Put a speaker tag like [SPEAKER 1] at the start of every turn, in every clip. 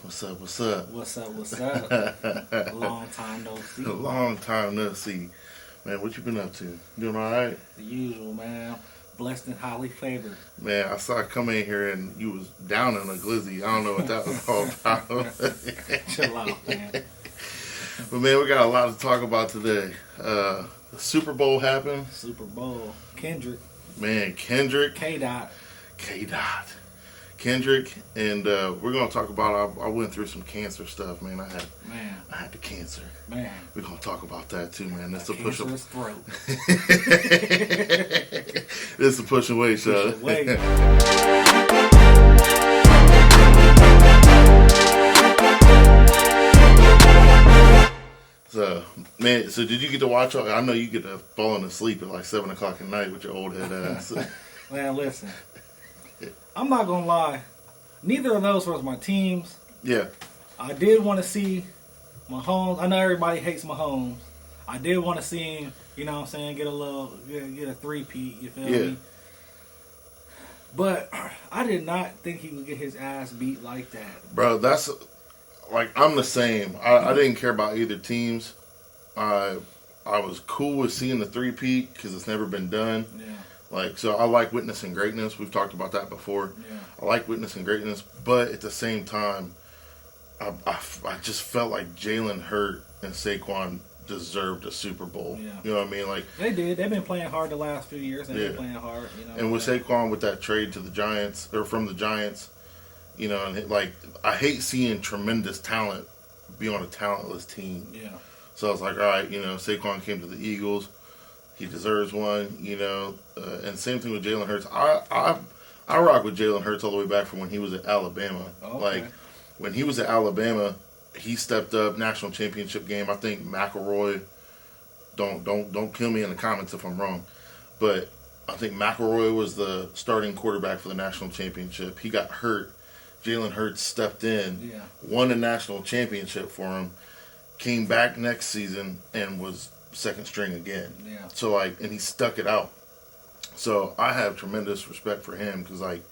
[SPEAKER 1] What's up? What's up?
[SPEAKER 2] What's up? What's up? Long time no see.
[SPEAKER 1] Long time no see. Man, what you been up to? Doing all right?
[SPEAKER 2] The usual, man. Blessed and highly favored.
[SPEAKER 1] Man, I saw you come in here and you was down in a glizzy. I don't know what that was all about.
[SPEAKER 2] Chill out, man.
[SPEAKER 1] But man, we got a lot to talk about today. The Super Bowl happened.
[SPEAKER 2] Super Bowl. Kendrick.
[SPEAKER 1] Man, Kendrick.
[SPEAKER 2] K-Dot.
[SPEAKER 1] Kendrick, and we're gonna talk about. I went through some cancer stuff, man. I had the cancer.
[SPEAKER 2] Man.
[SPEAKER 1] We're gonna talk about that too, man. That's
[SPEAKER 2] a
[SPEAKER 1] a push up.
[SPEAKER 2] cancerous throat.
[SPEAKER 1] This is a push away show.
[SPEAKER 2] Push away.
[SPEAKER 1] So, man, so did you get to watch? I know you get to falling asleep at like 7 o'clock at night with your old head ass.
[SPEAKER 2] Man, listen. I'm not gonna lie. Neither of those was my teams.
[SPEAKER 1] Yeah.
[SPEAKER 2] I did want to see Mahomes. I know everybody hates Mahomes. I did want to see him, you know what I'm saying, get a three-peat, you feel me? But I did not think he would get his ass beat like that.
[SPEAKER 1] Bro, that's, like, I'm the same. I didn't care about either teams. I was cool with seeing the three-peat because it's never been done.
[SPEAKER 2] Yeah.
[SPEAKER 1] Like, so I like witnessing greatness. We've talked about that before.
[SPEAKER 2] Yeah.
[SPEAKER 1] I like witnessing greatness, but at the same time, I just felt like Jalen Hurts and Saquon deserved a Super Bowl.
[SPEAKER 2] Yeah.
[SPEAKER 1] You know what I mean? Like,
[SPEAKER 2] they did. They've been playing hard the last few years. They've been playing hard. You know.
[SPEAKER 1] And with Saquon with that trade to the Giants or from the Giants, you know, and like I hate seeing tremendous talent be on a talentless team.
[SPEAKER 2] Yeah.
[SPEAKER 1] So I was like, all right, you know, Saquon came to the Eagles. He deserves one, you know. And same thing with Jalen Hurts. I rock with Jalen Hurts all the way back from when he was at Alabama.
[SPEAKER 2] Okay.
[SPEAKER 1] Like, when he was at Alabama, he stepped up, national championship game. I think McElroy, don't kill me in the comments if I'm wrong, but I think McElroy was the starting quarterback for the national championship. He got hurt. Jalen Hurts stepped in, won a national championship for him, came back next season, and was second string again.
[SPEAKER 2] Yeah.
[SPEAKER 1] So, like, and he stuck it out. So I have tremendous respect for him because, like,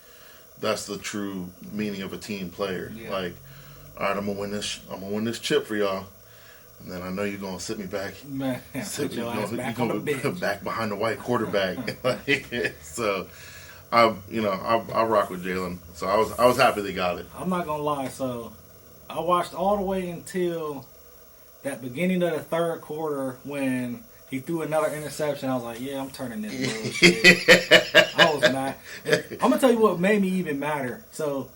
[SPEAKER 1] that's the true meaning of a team player.
[SPEAKER 2] Yeah.
[SPEAKER 1] Like, all right, I'm gonna win this chip for y'all, and then I know you're gonna sit me back.
[SPEAKER 2] Man, put your ass back on the bench.
[SPEAKER 1] Back behind the white quarterback. So, I rock with Jalen. So I was happy they got it.
[SPEAKER 2] I'm not gonna lie. So I watched all the way until that beginning of the third quarter when he threw another interception. I was like, yeah, I'm turning this bullshit. I was mad. And I'm gonna tell you what made me even madder. So,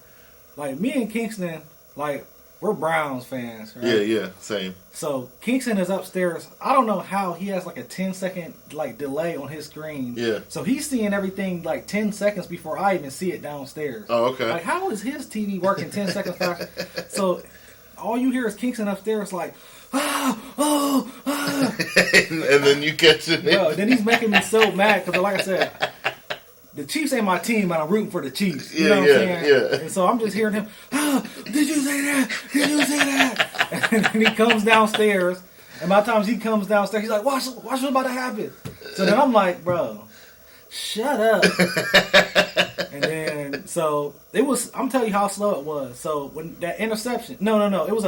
[SPEAKER 2] like, me and Kingston, like, we're Browns fans, right?
[SPEAKER 1] Yeah, same.
[SPEAKER 2] So Kingston is upstairs. I don't know how he has like a 10-second like delay on his screen.
[SPEAKER 1] Yeah.
[SPEAKER 2] So he's seeing everything like 10 seconds before I even see it downstairs.
[SPEAKER 1] Oh, okay.
[SPEAKER 2] Like, how is his TV working 10 seconds faster? So all you hear is Kingston upstairs like, and
[SPEAKER 1] then you catch it.
[SPEAKER 2] Bro, then he's making me so mad because, like I said, the Chiefs ain't my team, but I'm rooting for the Chiefs. You know what I'm saying?
[SPEAKER 1] Yeah.
[SPEAKER 2] And so I'm just hearing him, did you say that? Did you say that? And then he comes downstairs, and by the time he comes downstairs, he's like, watch what's about to happen. So then I'm like, bro, shut up. And then, so it was, I'm telling you how slow it was. So when that interception, no, it was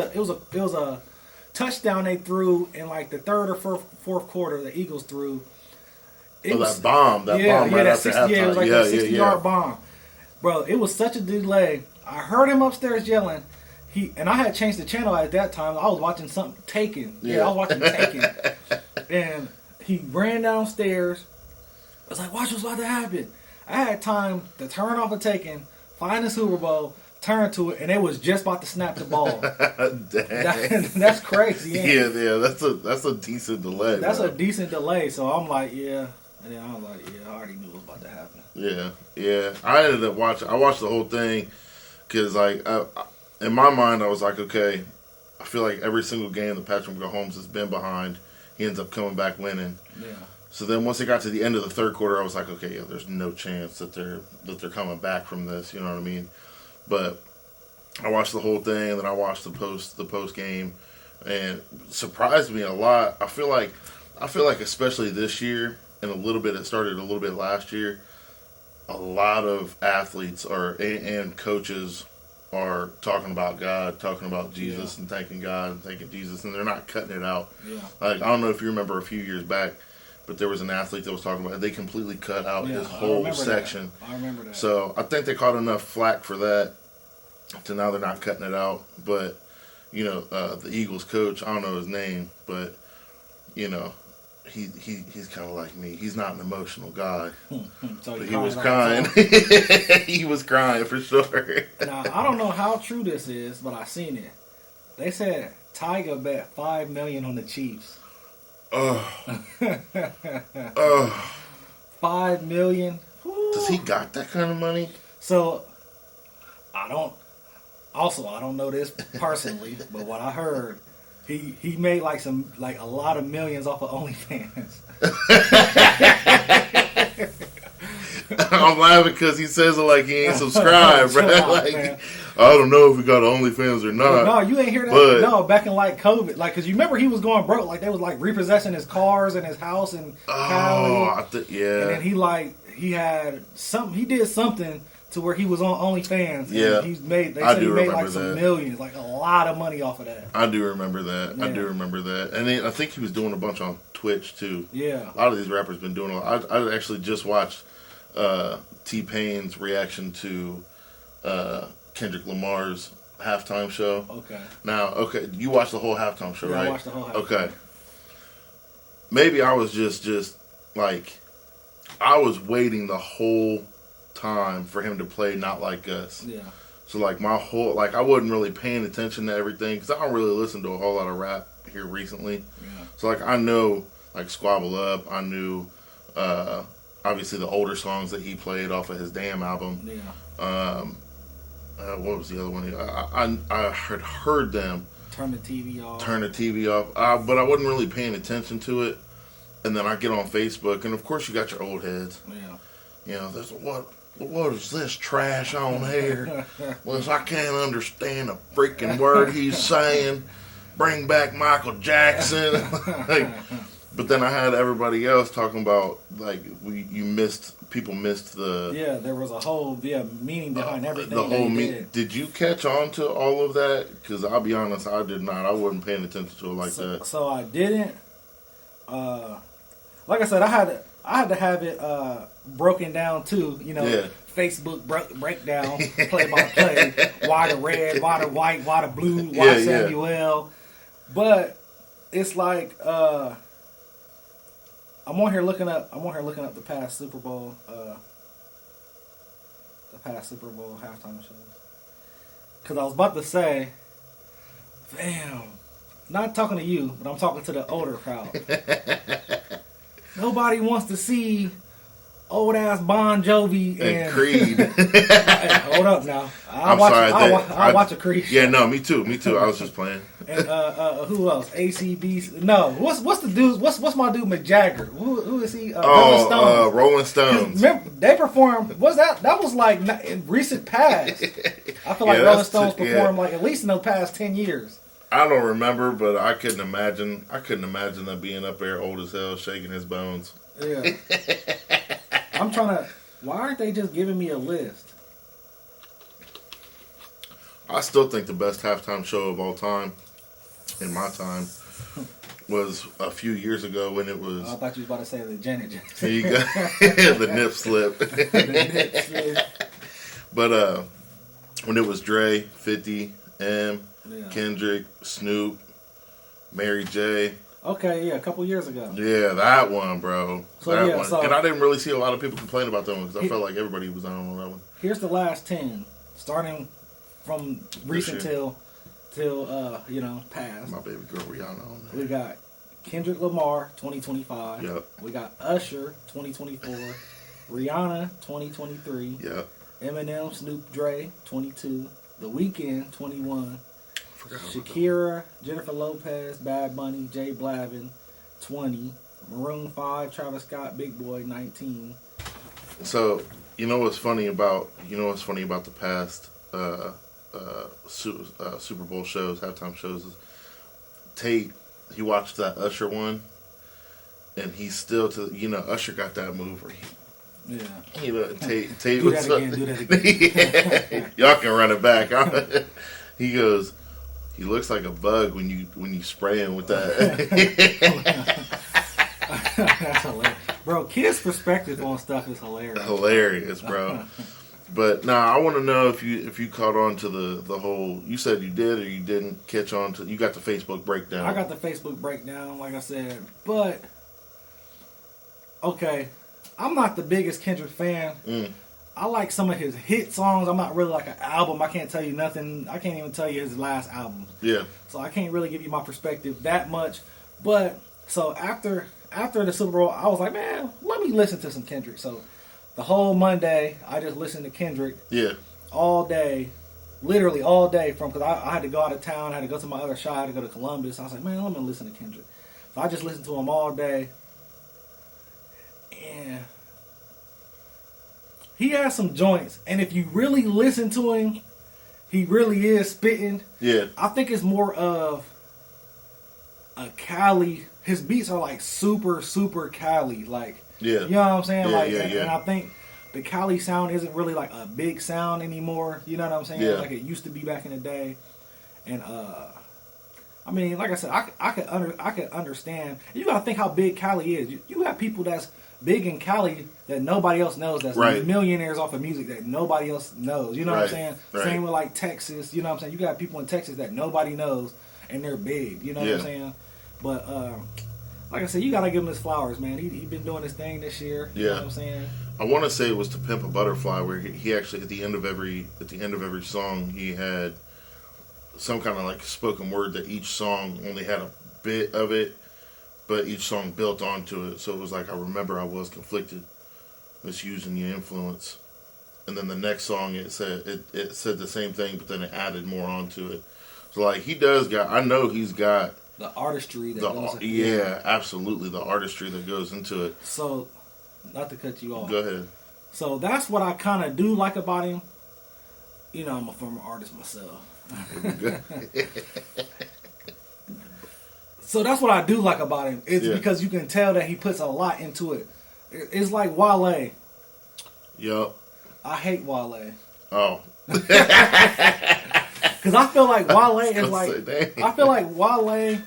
[SPEAKER 2] a touchdown they threw in like the third or fourth quarter. The Eagles threw.
[SPEAKER 1] That bomb right after halftime.
[SPEAKER 2] Yeah, it was like a 60-yard bomb. Bro, it was such a delay. I heard him upstairs yelling. And I had changed the channel at that time. I was watching something Taken. Yeah, I was watching Taken. And he ran downstairs. I was like, watch what's about to happen. I had time to turn off the Taken, find the Super Bowl, turn to it, and it was just about to snap the ball. That's crazy.
[SPEAKER 1] Yeah, that's a decent delay.
[SPEAKER 2] That's a decent delay. So I'm like, yeah. And then I was like, yeah, I already knew what was about to happen.
[SPEAKER 1] Yeah. I ended up watching. I watched the whole thing because, like, in my mind, I was like, okay, I feel like every single game that Patrick Mahomes has been behind, he ends up coming back winning.
[SPEAKER 2] Yeah.
[SPEAKER 1] So then once it got to the end of the third quarter, I was like, okay, yeah, there's no chance that they're coming back from this. You know what I mean? But I watched the whole thing, and then I watched the post game, and it surprised me a lot. I feel like especially this year, and a little bit, it started a little bit last year, a lot of athletes and coaches are talking about God, talking about Jesus, and thanking God and thanking Jesus, and they're not cutting it out.
[SPEAKER 2] Yeah.
[SPEAKER 1] Like, I don't know if you remember a few years back, but there was an athlete that was talking about it. They completely cut out his whole section.
[SPEAKER 2] I remember that.
[SPEAKER 1] So I think they caught enough flack for that to now they're not cutting it out. But, you know, the Eagles coach, I don't know his name, but, you know, he's kind of like me. He's not an emotional guy.
[SPEAKER 2] So
[SPEAKER 1] but he was crying. He was crying for sure.
[SPEAKER 2] Now, I don't know how true this is, but I seen it. They said Tiger bet $5 million on the Chiefs.
[SPEAKER 1] Oh.
[SPEAKER 2] 5 million.
[SPEAKER 1] Does he got that kind of money?
[SPEAKER 2] So I don't know this personally, but what I heard, he made like a lot of millions off of OnlyFans.
[SPEAKER 1] I'm laughing because he says it like he ain't subscribed, bro. Like,
[SPEAKER 2] man.
[SPEAKER 1] I don't know if we got OnlyFans or not.
[SPEAKER 2] No, you ain't hear that.
[SPEAKER 1] But,
[SPEAKER 2] no, back in like COVID, like, cause you remember he was going broke. Like they was like repossessing his cars and his house in Cali.
[SPEAKER 1] Yeah.
[SPEAKER 2] And then he did something to where he was on OnlyFans.
[SPEAKER 1] Yeah.
[SPEAKER 2] And they said he made like some millions, like a lot of money off of that.
[SPEAKER 1] I do remember that.
[SPEAKER 2] Yeah.
[SPEAKER 1] I do remember that. And then I think he was doing a bunch on Twitch too.
[SPEAKER 2] Yeah.
[SPEAKER 1] A lot of these rappers been doing a lot. I actually just watched T-Pain's reaction to Kendrick Lamar's halftime show.
[SPEAKER 2] Okay.
[SPEAKER 1] Now, you watched the whole halftime show, right?
[SPEAKER 2] I watched the whole halftime.
[SPEAKER 1] Okay. Maybe I was just like, I was waiting the whole time for him to play Not Like Us.
[SPEAKER 2] Yeah.
[SPEAKER 1] So like I wasn't really paying attention to everything because I don't really listen to a whole lot of rap here recently.
[SPEAKER 2] Yeah.
[SPEAKER 1] So like I know like Squabble Up, I knew obviously the older songs that he played off of his Damn album.
[SPEAKER 2] Yeah.
[SPEAKER 1] What was the other one? I had heard them.
[SPEAKER 2] Turn the TV off.
[SPEAKER 1] But I wasn't really paying attention to it. And then I get on Facebook, and of course you got your old heads.
[SPEAKER 2] Yeah.
[SPEAKER 1] You know, there's what is this trash on here? Well, I can't understand a freaking word he's saying. Bring back Michael Jackson. But then I had everybody else talking about like people missed the
[SPEAKER 2] there was a whole meaning behind everything.
[SPEAKER 1] The whole meaning. Did you catch on to all of that? Because I'll be honest, I did not. I wasn't paying attention to it like that.
[SPEAKER 2] So I didn't. Like I said, I had to have it broken down too. You know, Facebook breakdown, play by play. Why the red? Why the white? Why the blue? Why Samuel? But it's like I'm on here looking up the past Super Bowl halftime shows. Because I was about to say, damn, not talking to you, but I'm talking to the older crowd. Nobody wants to see old ass Bon Jovi and
[SPEAKER 1] Creed.
[SPEAKER 2] Hey, hold up now. I'll watch a Creed show.
[SPEAKER 1] Yeah, no, me too. I was just playing.
[SPEAKER 2] And who else? ACB. No, what's the dude? What's my dude Mick Jagger? Who is he? Rolling Stones.
[SPEAKER 1] Rolling Stones.
[SPEAKER 2] Remember, they performed. Was that was like in recent past? I feel like Rolling Stones performed like at least in the past 10 years.
[SPEAKER 1] I don't remember, but I couldn't imagine them being up there old as hell, shaking his bones.
[SPEAKER 2] Yeah. I'm trying to. Why aren't they just giving me a list?
[SPEAKER 1] I still think the best halftime show of all time, in my time, was a few years ago when it was.
[SPEAKER 2] I thought you was about to say the Janet Jackson.
[SPEAKER 1] There you go. The nip slip. But when it was Dre, 50, M, Kendrick, Snoop, Mary J.
[SPEAKER 2] Okay, a couple years ago.
[SPEAKER 1] Yeah, that one, bro. That one.
[SPEAKER 2] So,
[SPEAKER 1] and I didn't really see a lot of people complain about that one because I felt like everybody was on that one.
[SPEAKER 2] Here's the last 10, starting from recent till past.
[SPEAKER 1] My baby girl Rihanna on there.
[SPEAKER 2] We got Kendrick Lamar 2025.
[SPEAKER 1] Yep.
[SPEAKER 2] We got Usher 2024. Rihanna 2023.
[SPEAKER 1] Yep.
[SPEAKER 2] Eminem, Snoop, Dre 22. The Weeknd 21. Shakira, Jennifer Lopez, Bad Bunny, Jay Blavin 20. Maroon 5, Travis Scott, Big Boy 19.
[SPEAKER 1] So you know what's funny about the past Super Bowl shows, halftime shows is Tate. He watched that Usher one, and he's still Usher got that move where he
[SPEAKER 2] Yeah.
[SPEAKER 1] You know, Tate
[SPEAKER 2] Do
[SPEAKER 1] was
[SPEAKER 2] that again. Do that again.
[SPEAKER 1] Y'all can run it back. He goes, he looks like a bug when you spray him with that.
[SPEAKER 2] That's hilarious. Bro, kids' perspective on stuff is hilarious.
[SPEAKER 1] Hilarious, bro. But I want to know if you caught on to the whole. You said you did or you didn't catch on to. You got the Facebook breakdown.
[SPEAKER 2] I got the Facebook breakdown, like I said, but okay, I'm not the biggest Kendrick fan. I like some of his hit songs. I'm not really like an album. I can't tell you nothing. I can't even tell you his last album.
[SPEAKER 1] Yeah.
[SPEAKER 2] So I can't really give you my perspective that much. But so after the Super Bowl, I was like, man, let me listen to some Kendrick. So the whole Monday, I just listened to Kendrick.
[SPEAKER 1] Yeah.
[SPEAKER 2] All day, literally all day, because I had to go out of town, I had to go to my other shop, I had to go to Columbus. I was like, man, let me listen to Kendrick. So I just listened to him all day. And he has some joints. And if you really listen to him, he really is spitting.
[SPEAKER 1] Yeah.
[SPEAKER 2] I think it's more of a Cali. His beats are like super, super Cali. Like,
[SPEAKER 1] yeah.
[SPEAKER 2] You know what I'm saying?
[SPEAKER 1] Yeah,
[SPEAKER 2] like,
[SPEAKER 1] yeah,
[SPEAKER 2] and I think the Cali sound isn't really like a big sound anymore. You know what I'm saying?
[SPEAKER 1] Yeah.
[SPEAKER 2] Like it used to be back in the day. And I mean, like I said, I could understand. You gotta think how big Cali is. You have people that's big in Cali that nobody else knows. That's
[SPEAKER 1] right.
[SPEAKER 2] Millionaires off of music that nobody else knows. You know what I'm saying?
[SPEAKER 1] Right.
[SPEAKER 2] Same with like Texas. You know what I'm saying? You got people in Texas that nobody knows and they're big. You know what I'm saying? But like I said, you gotta give him his flowers, man. He been doing his thing this year. You know what I'm saying?
[SPEAKER 1] I want to say it was "To Pimp a Butterfly," where he actually at the end of every song he had some kind of like spoken word that each song only had a bit of it, but each song built onto it. So it was like, I remember I was conflicted, misusing your influence, and then the next song it said the same thing, but then it added more onto it. So like I know he's got
[SPEAKER 2] the artistry that goes into
[SPEAKER 1] yeah, absolutely, the artistry that goes into it.
[SPEAKER 2] So, not to cut you off.
[SPEAKER 1] Go ahead.
[SPEAKER 2] So that's what I kind of do like about him. You know, I'm a former artist myself. So that's what I do like about him. It's because you can tell that he puts a lot into it. It's like Wale.
[SPEAKER 1] Yup.
[SPEAKER 2] I hate Wale.
[SPEAKER 1] Oh.
[SPEAKER 2] Because I feel like Wale is like... I feel like Wale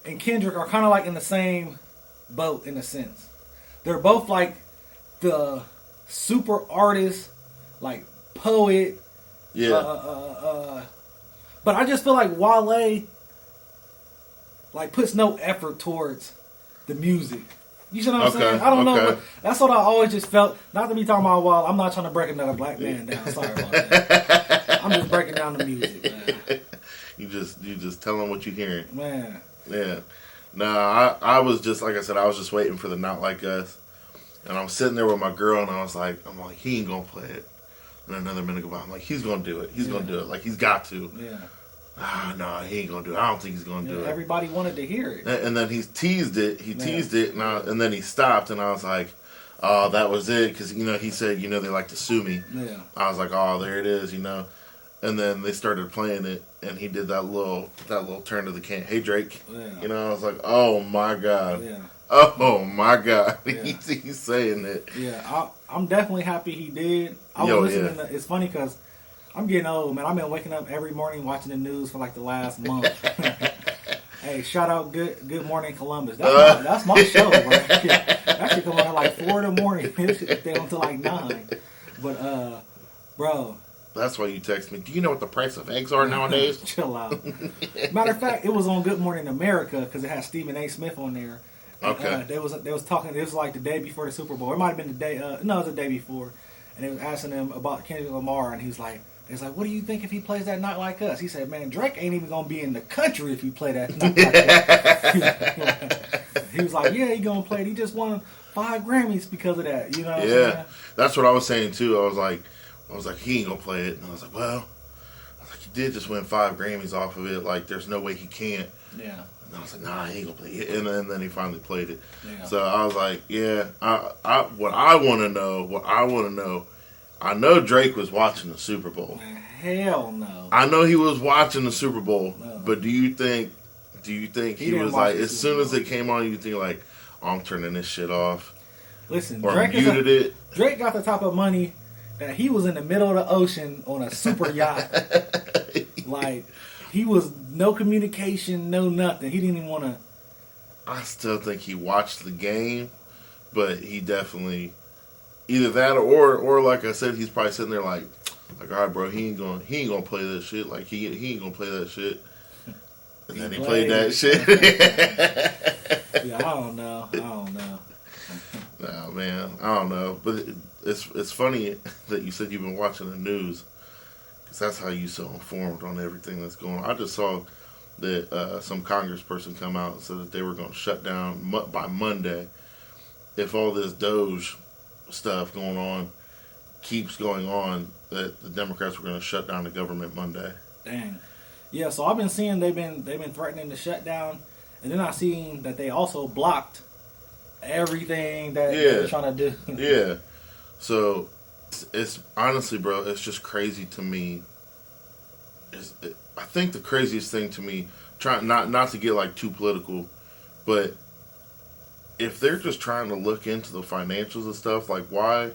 [SPEAKER 2] and Kendrick are kind of like in the same boat in a sense. They're both like the super artist, like poet.
[SPEAKER 1] Yeah.
[SPEAKER 2] But I just feel like Wale like puts no effort towards the music. You see what I'm saying? I don't know. But that's what I always just felt. Not to be talking about Wale. I'm not trying to break another black man down. Sorry about that. I'm just breaking down the music, man.
[SPEAKER 1] You just tell them what you're hearing.
[SPEAKER 2] Man.
[SPEAKER 1] Yeah. Nah, I was just, like I said, I was just waiting for the Not Like Us. And I'm sitting there with my girl, and I'm like, he ain't going to play it. And another minute go by, I'm like, he's going to do it. He's going to do it. Like, he's got to.
[SPEAKER 2] Yeah.
[SPEAKER 1] No, he ain't going to do it. I don't think he's going to do it.
[SPEAKER 2] Everybody wanted to hear it.
[SPEAKER 1] And then he teased it. And then he stopped, and I was like, oh, that was it. Because, he said, they like to sue me.
[SPEAKER 2] Yeah.
[SPEAKER 1] I was like, oh, there it is, And then they started playing it, and he did that little turn to the can. Hey, Drake.
[SPEAKER 2] Yeah.
[SPEAKER 1] I was like, oh, my God.
[SPEAKER 2] Yeah.
[SPEAKER 1] Oh, my God.
[SPEAKER 2] Yeah.
[SPEAKER 1] He's saying it.
[SPEAKER 2] Yeah, I'm definitely happy he did. I was listening to, it's funny because I'm getting old, man. I've been waking up every morning watching the news for like the last month. Hey, shout out Good Morning Columbus. That's my show, bro. That should come on at like 4 in the morning. It should stay until like 9. But, bro.
[SPEAKER 1] That's why you text me. Do you know what the price of eggs are nowadays?
[SPEAKER 2] Chill out. Matter of fact, it was on Good Morning America because it had Stephen A. Smith on there.
[SPEAKER 1] Okay.
[SPEAKER 2] They was talking. It was like the day before the Super Bowl. It might have been the day. No, it was the day before. And they was asking him about Kendrick Lamar, and he's like, "What do you think if he plays that Not Like Us?" He said, "Man, Drake ain't even gonna be in the country if he play that Not Like Us." He was like, "Yeah, he gonna play it. He just won 5 Grammys because of that." You know what I'm saying?
[SPEAKER 1] That's what I was saying too. I was like, he ain't gonna play it, and I was like, he did just win 5 Grammys off of it. Like, there's no way he can't.
[SPEAKER 2] Yeah.
[SPEAKER 1] And I was like, nah, he ain't gonna play it. And then he finally played it.
[SPEAKER 2] Yeah.
[SPEAKER 1] So I was like, what I want to know, I know Drake was watching the Super Bowl.
[SPEAKER 2] Man, hell no.
[SPEAKER 1] I know he was watching the Super Bowl,
[SPEAKER 2] No.
[SPEAKER 1] but do you think he was like, as soon as it came on, you think like, oh, I'm turning this shit off?
[SPEAKER 2] Listen,
[SPEAKER 1] or muted it.
[SPEAKER 2] Drake got the type of money that he was in the middle of the ocean on a super yacht. Like, he was no communication, no nothing. He didn't even want to.
[SPEAKER 1] I still think he watched the game, but he definitely either that or like I said, he's probably sitting there like, all right, bro, he ain't gonna play that shit. Like he ain't gonna play that shit. And then he played that shit.
[SPEAKER 2] Yeah, I don't know.
[SPEAKER 1] Nah, man, I don't know. But it's funny that you said you've been watching the news, because that's how you so informed on everything that's going on. I just saw that some congressperson come out and said that they were going to shut down by Monday if all this Doge stuff going on keeps going on, that the Democrats were going to shut down the government Monday.
[SPEAKER 2] Dang. Yeah, so I've been seeing they've been threatening to shut down, and then I seen that they also blocked everything that they're trying to do.
[SPEAKER 1] Yeah. So it's honestly, bro, it's just crazy to me. I think the craziest thing to me, trying not to get like too political, but if they're just trying to look into the financials and stuff, like why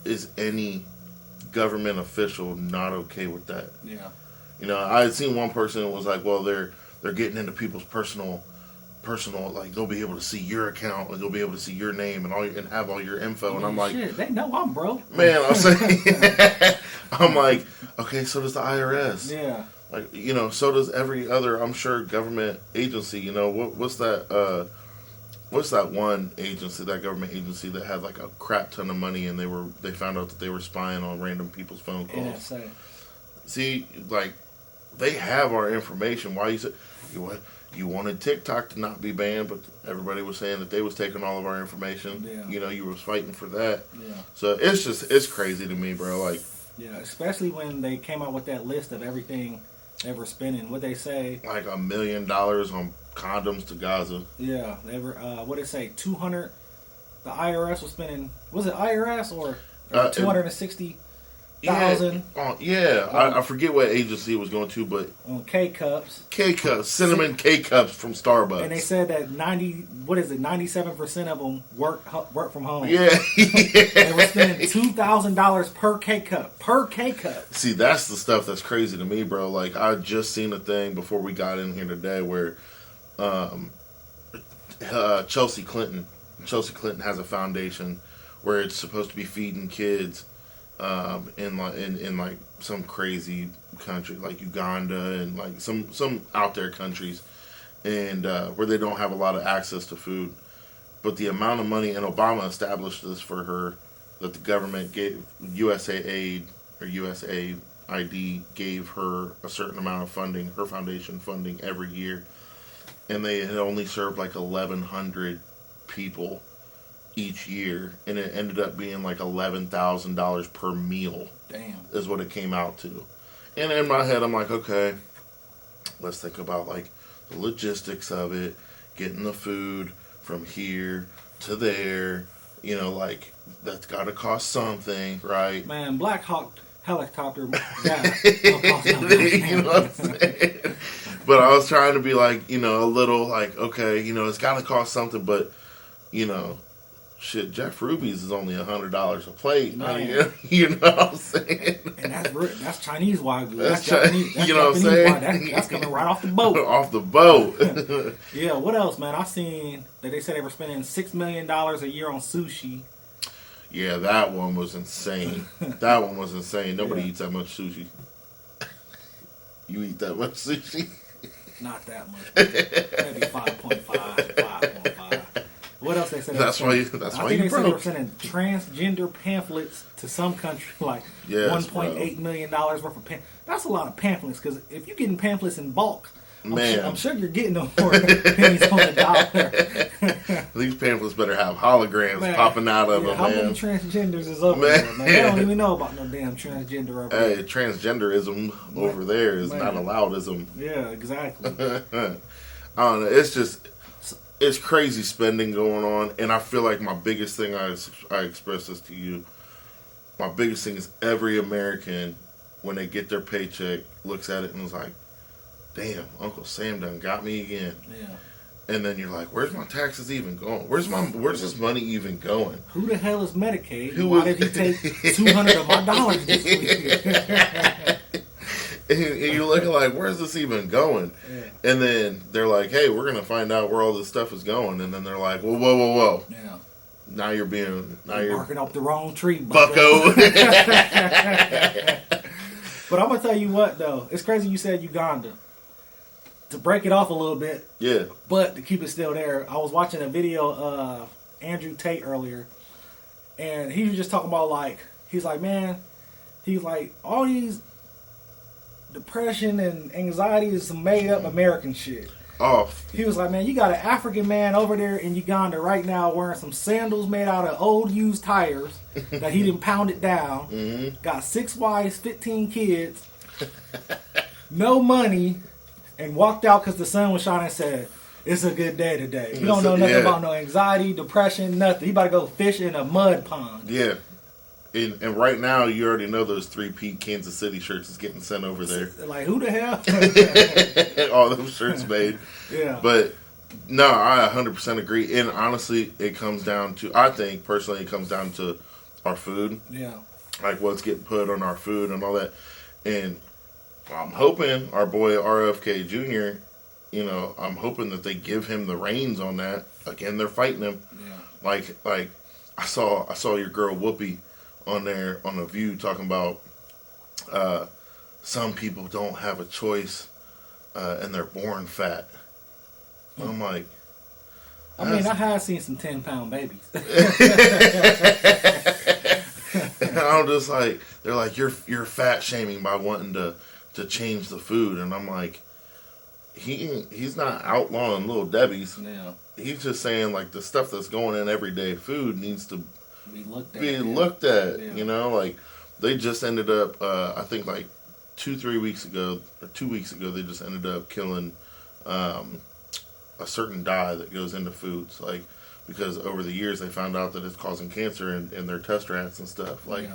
[SPEAKER 1] is any government official not okay with that?
[SPEAKER 2] Yeah.
[SPEAKER 1] You know, I had seen one person that was like, well, they're getting into people's personal, like they'll be able to see your account and they'll be able to see your name and have all your info. And I'm like,
[SPEAKER 2] shit, they know I'm broke.
[SPEAKER 1] Man, I'm saying, I'm like, okay, so does the IRS.
[SPEAKER 2] Yeah.
[SPEAKER 1] Like, you know, so does every other, I'm sure, government agency. You know, what's that? What's that one agency, that government agency that had like a crap ton of money and they found out that they were spying on random people's phone calls.
[SPEAKER 2] NSA.
[SPEAKER 1] See, like, they have our information. Why you wanted TikTok to not be banned, but everybody was saying that they was taking all of our information.
[SPEAKER 2] Yeah.
[SPEAKER 1] You know, you was fighting for that.
[SPEAKER 2] Yeah.
[SPEAKER 1] So it's crazy to me, bro. Like,
[SPEAKER 2] yeah, especially when they came out with that list of everything they were spending. What they say?
[SPEAKER 1] like $1 million on condoms to Gaza.
[SPEAKER 2] Yeah, they were. What they say? 200. The IRS was spending. Was it IRS or 260? $1,000
[SPEAKER 1] I forget what agency it was going to, but
[SPEAKER 2] on K-Cups,
[SPEAKER 1] cinnamon K-Cups from Starbucks.
[SPEAKER 2] And they said that 97% of them work from home.
[SPEAKER 1] Yeah,
[SPEAKER 2] They were spending $2,000 per K-Cup.
[SPEAKER 1] See, that's the stuff that's crazy to me, bro. Like, I just seen a thing before we got in here today where Chelsea Clinton has a foundation where it's supposed to be feeding kids in like some crazy country like Uganda and like some out there countries, and where they don't have a lot of access to food. But the amount of money, and Obama established this for her, that the government gave, USAID or USAID gave her a certain amount of funding, her foundation funding every year, and they had only served like 1,100 people each year, and it ended up being like $11,000 per meal.
[SPEAKER 2] Damn.
[SPEAKER 1] Is what it came out to. And in my head, I'm like, okay, let's think about like the logistics of it, getting the food from here to there. You know, like that's got to cost something, right?
[SPEAKER 2] Man, Black Hawk helicopter.
[SPEAKER 1] You know what I'm saying? But I was trying to be like, you know, a little like, okay, you know, it's got to cost something, but you know. Shit, Jeff Ruby's is only $100 a plate. You know what I'm saying?
[SPEAKER 2] And that's Chinese Wagyu.
[SPEAKER 1] That's
[SPEAKER 2] Japanese,
[SPEAKER 1] you know what I'm saying?
[SPEAKER 2] That's coming right off the boat.
[SPEAKER 1] Off the boat.
[SPEAKER 2] Yeah, what else, man? I seen that they said they were spending $6 million a year on sushi.
[SPEAKER 1] Yeah, that one was insane. Nobody eats that much sushi. You eat that much sushi?
[SPEAKER 2] Not that much. Maybe 5.5, 5.5. What else they said?
[SPEAKER 1] That's why you
[SPEAKER 2] said they
[SPEAKER 1] broke.
[SPEAKER 2] were sending transgender pamphlets to some country, like $1.8 million worth of pamphlets. That's a lot of pamphlets, because if you're getting pamphlets in bulk, I'm sure you're getting them for pennies on the dollar.
[SPEAKER 1] These pamphlets better have holograms popping out of them,
[SPEAKER 2] how
[SPEAKER 1] man.
[SPEAKER 2] many transgenders is over there, man? They don't even know about no damn transgender over there.
[SPEAKER 1] Hey, transgenderism over there is not alloudism.
[SPEAKER 2] Yeah, exactly.
[SPEAKER 1] I don't know. It's crazy spending going on, and I feel like my biggest thing, I express this to you, my biggest thing is every American, when they get their paycheck, looks at it and is like, damn, Uncle Sam done got me again.
[SPEAKER 2] Yeah.
[SPEAKER 1] And then you're like, where's my taxes even going? Where's this money even going?
[SPEAKER 2] Who the hell is Medicaid? Why did he take $200 of my dollars this week?
[SPEAKER 1] and you're looking like, where's this even going? Yeah. And then they're like, hey, we're gonna find out where all this stuff is going. And then they're like, well, whoa. Yeah. Now you're
[SPEAKER 2] barking up the wrong tree,
[SPEAKER 1] bucko.
[SPEAKER 2] But I'm gonna tell you what though, it's crazy you said Uganda. To break it off a little bit,
[SPEAKER 1] yeah.
[SPEAKER 2] But to keep it still there, I was watching a video of Andrew Tate earlier, and he was just talking about he's like, all these depression and anxiety is some made up American shit.
[SPEAKER 1] Oh.
[SPEAKER 2] He was like, man, you got an African man over there in Uganda right now wearing some sandals made out of old used tires that he didn't pound it down. Mm-hmm. Got 6 wives, 15 kids, no money. And walked out because the sun was shining and said, it's a good day today. He don't know nothing about no anxiety, depression, nothing. He about to go fish in a mud pond.
[SPEAKER 1] Yeah. And right now, you already know those 3-peat Kansas City shirts is getting sent over there.
[SPEAKER 2] Like, who the hell?
[SPEAKER 1] All those shirts made.
[SPEAKER 2] Yeah.
[SPEAKER 1] But, no, I 100% agree. And honestly, it comes down to, I think, personally, it comes down to our food.
[SPEAKER 2] Yeah.
[SPEAKER 1] Like, what's getting put on our food and all that. And I'm hoping our boy RFK Jr., I'm hoping that they give him the reins on that. Again, they're fighting him. Yeah. Like I saw your girl Whoopi on there on The View talking about some people don't have a choice and they're born fat. I'm like,
[SPEAKER 2] I have seen some 10-pound babies.
[SPEAKER 1] And I'm just like, they're like, you're fat shaming by wanting to change the food, and I'm like, he's not outlawing Little Debbie's.
[SPEAKER 2] Yeah.
[SPEAKER 1] He's just saying like the stuff that's going in everyday food needs to
[SPEAKER 2] be
[SPEAKER 1] looked at.
[SPEAKER 2] Yeah.
[SPEAKER 1] Like they just ended up, I think like 2 weeks ago, they just ended up killing a certain dye that goes into foods, like because over the years they found out that it's causing cancer in their test rats and stuff. Like,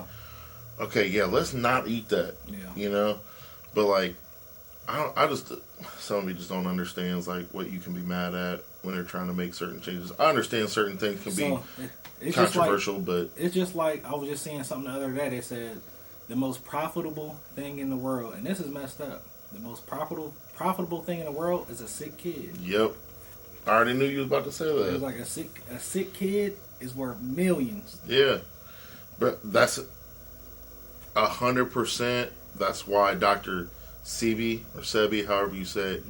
[SPEAKER 1] okay, yeah, let's not eat that.
[SPEAKER 2] Yeah.
[SPEAKER 1] But like, I just, some of me just don't understand like what you can be mad at when they're trying to make certain changes. I understand certain things can be controversial, but
[SPEAKER 2] it's just like I was just seeing something the other day. They said the most profitable thing in the world, and this is messed up. The most profitable thing in the world is a sick kid.
[SPEAKER 1] Yep, I already knew you was about to say that.
[SPEAKER 2] It was like a sick kid is worth millions.
[SPEAKER 1] Yeah, but that's 100%. That's why Dr. Sebi, or Sebi, however you say it,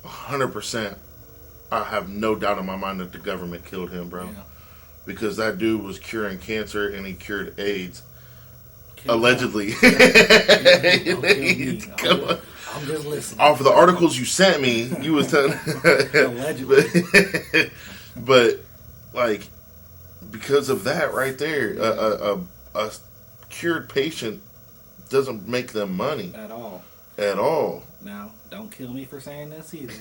[SPEAKER 1] 100%, I have no doubt in my mind that the government killed him, bro. Yeah. Because that dude was curing cancer and he cured AIDS. Allegedly.
[SPEAKER 2] I'm just listening.
[SPEAKER 1] Off of the articles you sent me, you was telling...
[SPEAKER 2] Allegedly.
[SPEAKER 1] But, like, because of that right there, a cured patient doesn't make them money
[SPEAKER 2] at all. Now, don't kill me for saying this either.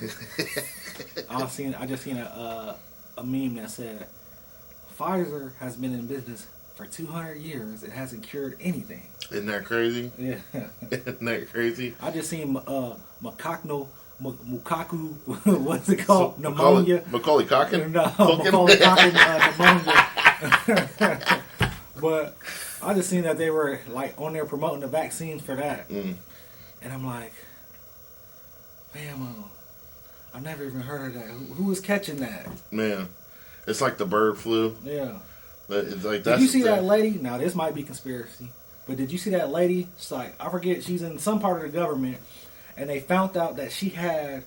[SPEAKER 2] I just seen a meme that said Pfizer has been in business for 200 years. It hasn't cured anything.
[SPEAKER 1] Isn't that crazy?
[SPEAKER 2] Yeah.
[SPEAKER 1] Isn't that crazy?
[SPEAKER 2] I just seen Mukaku. What's it called? Pneumonia.
[SPEAKER 1] Macaulay Culkin.
[SPEAKER 2] No, Macaulay Culkin pneumonia. But I just seen that they were like on there promoting the vaccines for that, and I'm like, man, I've never even heard of that. Who was catching that?
[SPEAKER 1] Man, it's like the bird flu.
[SPEAKER 2] Yeah.
[SPEAKER 1] It's like,
[SPEAKER 2] did you see that lady? Now this might be conspiracy, but did you see that lady? It's like, I forget. She's in some part of the government, and they found out that she had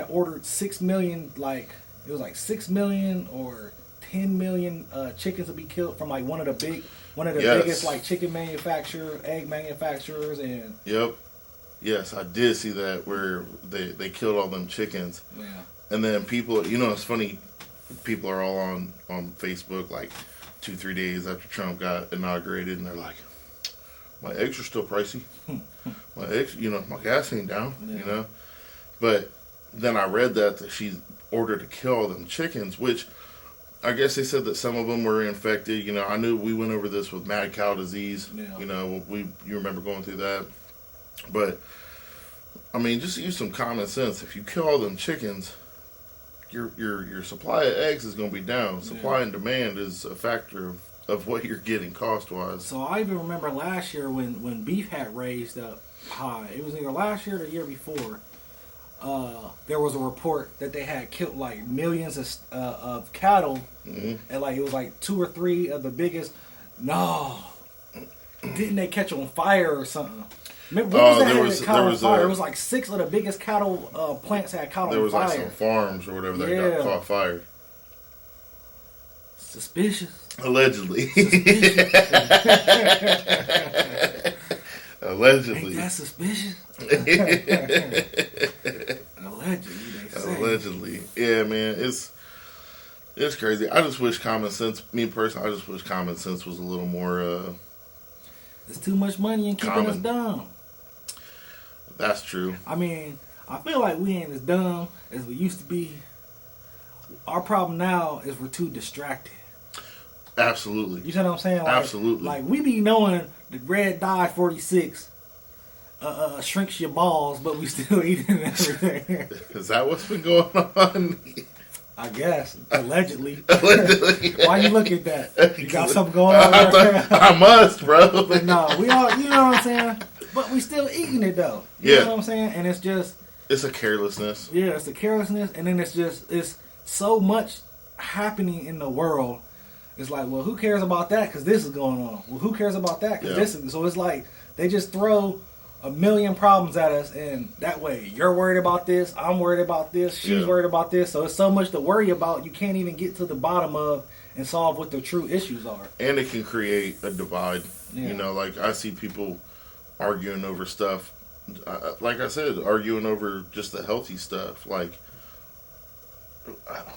[SPEAKER 2] ordered 6 million, like it was like 6 million or 10 million chickens to be killed from like one of the biggest like chicken manufacturers, egg manufacturers, and
[SPEAKER 1] yes, I did see that where they killed all them chickens.
[SPEAKER 2] Yeah.
[SPEAKER 1] And then people, it's funny, people are all on Facebook like 2-3 days after Trump got inaugurated, and they're like, my eggs are still pricey. My eggs, my gas ain't down, But then I read that she ordered to kill all them chickens, which I guess they said that some of them were infected. I knew we went over this with mad cow disease. Yeah. You remember going through that. But I mean, just use some common sense. If you kill all them chickens, your supply of eggs is going to be down. Supply and demand is a factor of what you're getting cost wise.
[SPEAKER 2] So I even remember last year when beef had raised up high. It was either last year or the year before. There was a report that they had killed like millions of cattle, and like it was like 2 or 3 of the biggest. No, didn't they catch on fire or something? Remember, there was fire? It was like 6 of the biggest cattle plants had caught on fire.
[SPEAKER 1] There was like some farms or whatever that got caught fire.
[SPEAKER 2] Suspicious.
[SPEAKER 1] Allegedly. Allegedly.
[SPEAKER 2] Ain't that suspicious? Allegedly, they say.
[SPEAKER 1] Allegedly. Yeah, man. It's crazy. I just wish common sense, me personally, I just wish common sense was a little more
[SPEAKER 2] there's too much money in keeping us dumb.
[SPEAKER 1] That's true.
[SPEAKER 2] I mean, I feel like we ain't as dumb as we used to be. Our problem now is we're too distracted.
[SPEAKER 1] Absolutely.
[SPEAKER 2] You know what I'm saying? Like,
[SPEAKER 1] absolutely.
[SPEAKER 2] Like, we be knowing the red dye 46 shrinks your balls, but we still eating everything.
[SPEAKER 1] Is that what's been going on?
[SPEAKER 2] I guess. Allegedly. Allegedly. Why you look at that? You got something going on there?
[SPEAKER 1] I must, bro.
[SPEAKER 2] But no, we all, you know what I'm saying? But we still eating it, though. You know what I'm saying? And it's just...
[SPEAKER 1] It's a carelessness.
[SPEAKER 2] Yeah, it's a carelessness. And then it's so much happening in the world. It's like, well, who cares about that? Because this is going on. Well, who cares about that? Because this is... So it's like, they just throw a million problems at us, and that way, you're worried about this, I'm worried about this, she's worried about this. So it's so much to worry about, you can't even get to the bottom of and solve what the true issues are.
[SPEAKER 1] And it can create a divide. Yeah. You know, like, I see people arguing over stuff. Like I said, arguing over just the healthy stuff. Like,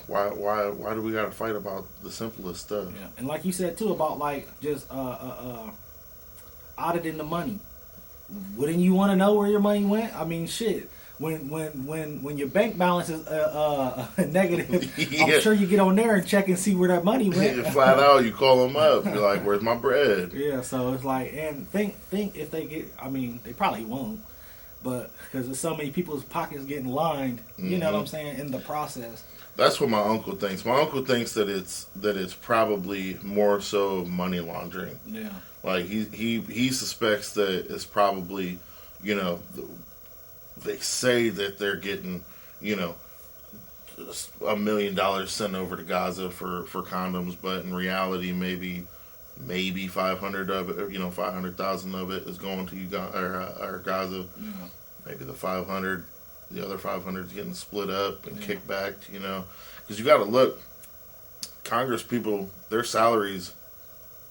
[SPEAKER 1] why do we gotta fight about the simplest stuff?
[SPEAKER 2] Yeah. And like you said too about like just auditing the money. Wouldn't you want to know where your money went? I mean, shit. When your bank balance is negative, I'm sure you get on there and check and see where that money went.
[SPEAKER 1] Flat out, you call them up. You're like, "Where's my bread?"
[SPEAKER 2] Yeah. So it's like, and think if they get. I mean, they probably won't, but because there's so many people's pockets getting lined. You know what I'm saying? In the process.
[SPEAKER 1] That's what my uncle thinks. My uncle thinks that it's probably more so money laundering.
[SPEAKER 2] Yeah.
[SPEAKER 1] Like he suspects that it's probably, you know, they say that they're getting, you know, $1 million sent over to Gaza for condoms, but in reality, maybe 500 of it, or, you know, 500,000 of it is going to or Gaza. Yeah. Maybe the other 500 is getting split up and kicked back. You know, because you got to look, Congress people, their salaries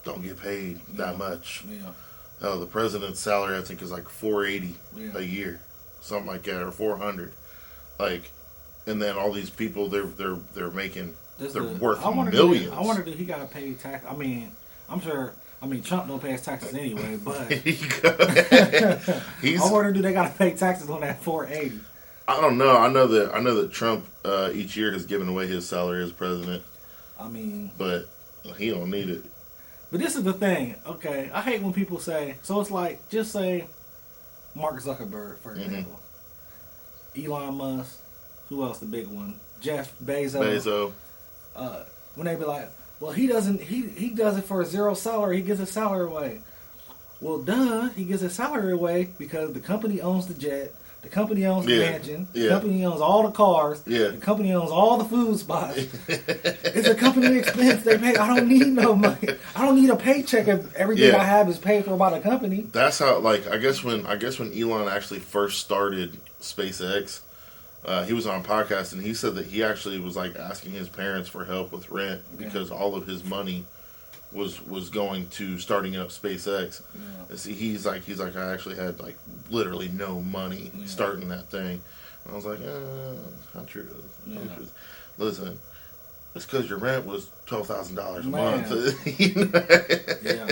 [SPEAKER 1] don't get paid that much. Yeah. The president's salary, I think, is like $480 a year, something like that, or $400. Like, and then all these people, they're making, they're worth millions.
[SPEAKER 2] I wonder if he got to pay tax. I mean, I'm sure. I mean, Trump don't pay his taxes anyway, but I wonder, do they got to pay taxes on that $480?
[SPEAKER 1] I don't know. I know that Trump each year has given away his salary as president.
[SPEAKER 2] I mean,
[SPEAKER 1] but he don't need it.
[SPEAKER 2] But this is the thing, okay? I hate when people say, so it's like, just say Mark Zuckerberg, for example. Elon Musk, who else the big one? Jeff Bezos. When they be like, well, he does it for a zero salary, he gives his salary away. Well, duh, he gives his salary away because the company owns the jet, the company owns the mansion, the company owns all the cars, the company owns all the food spots. It's a company expense they pay. I don't need no money. I don't need a paycheck if everything I have is paid for by the company.
[SPEAKER 1] That's how, like, I guess when Elon actually first started SpaceX, he was on a podcast and he said that he actually was like asking his parents for help with rent because all of his money was going to starting up SpaceX. Yeah. See, he's like I actually had like literally no money starting that thing. And I was like, not true. Listen, it's because your rent was $12,000 a month. You know?
[SPEAKER 2] Yeah.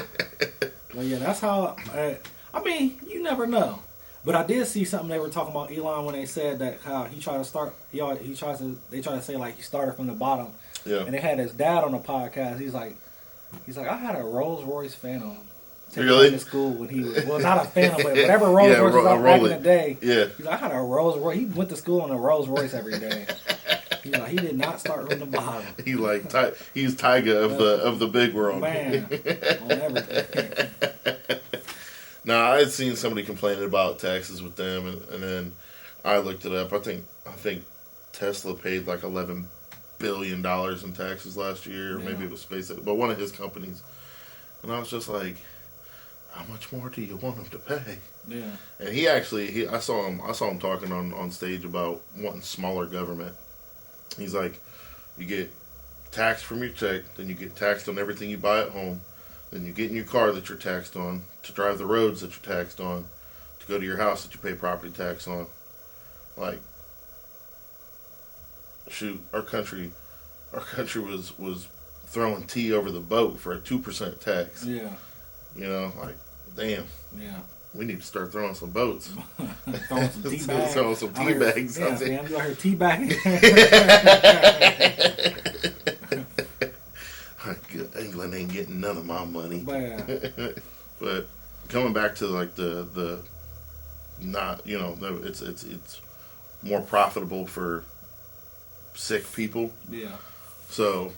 [SPEAKER 2] Well, yeah, that's how. I mean, you never know. But I did see something they were talking about Elon when they said that how he tried to start. They try to say like he started from the bottom. Yeah. And they had his dad on the podcast. He's like, I had a Rolls Royce Phantom Take
[SPEAKER 1] Really?
[SPEAKER 2] him to school when he was not a Phantom, but whatever Rolls Royce was out back in the day.
[SPEAKER 1] Yeah.
[SPEAKER 2] He's like, I had a Rolls Royce. He went to school on a Rolls Royce every day. He's like, he did not start from the bottom.
[SPEAKER 1] He's Tyga of the big world.
[SPEAKER 2] Man, on everything.
[SPEAKER 1] Now I had seen somebody complaining about taxes with them, and then I looked it up. I think Tesla paid like $11 billion in taxes last year, or maybe it was SpaceX, but one of his companies. And I was just like, how much more do you want him to pay?
[SPEAKER 2] Yeah.
[SPEAKER 1] And I saw him talking on stage about wanting smaller government. He's like, you get taxed from your check, then you get taxed on everything you buy at home, then you get in your car that you're taxed on, to drive the roads that you're taxed on, to go to your house that you pay property tax on. Like, shoot, our country was throwing tea over the boat for a 2% tax.
[SPEAKER 2] Yeah.
[SPEAKER 1] You know, like, damn.
[SPEAKER 2] Yeah.
[SPEAKER 1] We need to start throwing some boats.
[SPEAKER 2] Throwing some tea bags.
[SPEAKER 1] Throwing some tea bags.
[SPEAKER 2] Yeah, man, you out here tea bagging.
[SPEAKER 1] England ain't getting none of my money.
[SPEAKER 2] Man.
[SPEAKER 1] But coming back to like the not, you know, it's more profitable for sick people.
[SPEAKER 2] Yeah.
[SPEAKER 1] So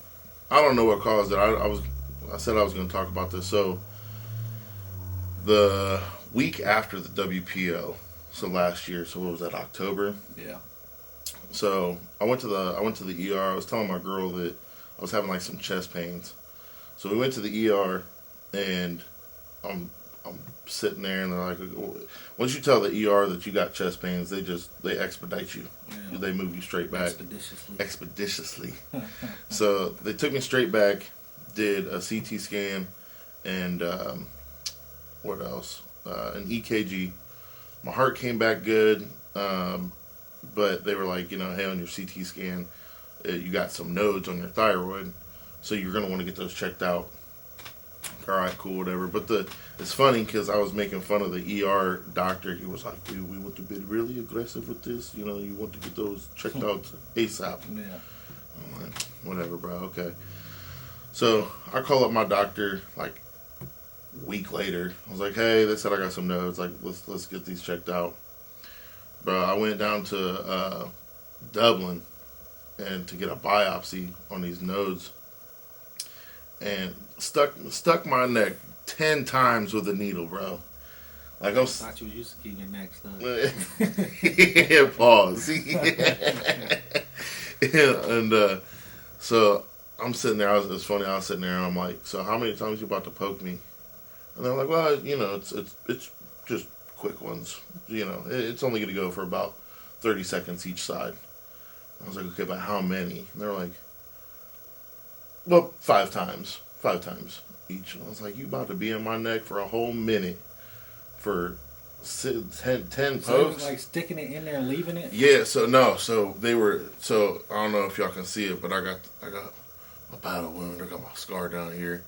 [SPEAKER 1] I don't know what caused it. I said I was going to talk about this. So the week after the WPO, so last year, so what was that, October?
[SPEAKER 2] Yeah.
[SPEAKER 1] So I went to the ER. I was telling my girl that I was having like some chest pains. So we went to the ER, and I'm sitting there, and they're like, once you tell the ER that you got chest pains, they expedite you. Yeah. They move you straight back. Expeditiously. So they took me straight back, did a CT scan, and what else? An EKG. My heart came back good, but they were like, you know, hey, on your CT scan, you got some nodes on your thyroid, so you're going to want to get those checked out. All right, cool, whatever. But it's funny because I was making fun of the ER doctor. He was like, dude, we want to be really aggressive with this. You know, you want to get those checked out ASAP.
[SPEAKER 2] Yeah.
[SPEAKER 1] I'm like, whatever, bro, okay. So I call up my doctor like a week later. I was like, hey, they said I got some nodes. Like, let's get these checked out. Bro, I went down to Dublin and to get a biopsy on these nodes, and stuck my neck 10 times with a needle, bro. Like I thought
[SPEAKER 2] you used to keep your neck stuck.
[SPEAKER 1] Yeah, pause. And so I'm sitting there. It's funny. I was sitting there, and I'm like, "So how many times you about to poke me?" And they're like, "Well, you know, it's just quick ones. You know, it's only going to go for about 30 seconds each side." I was like, "Okay, but how many?" And they're like, "Well, 5 times. 5 times each." And I was like, "You about to be in my neck for a whole minute for 10 pokes?"
[SPEAKER 2] So it was like sticking it in there and leaving it?
[SPEAKER 1] Yeah, so I don't know if y'all can see it, but I got a battle wound. I got my scar down here.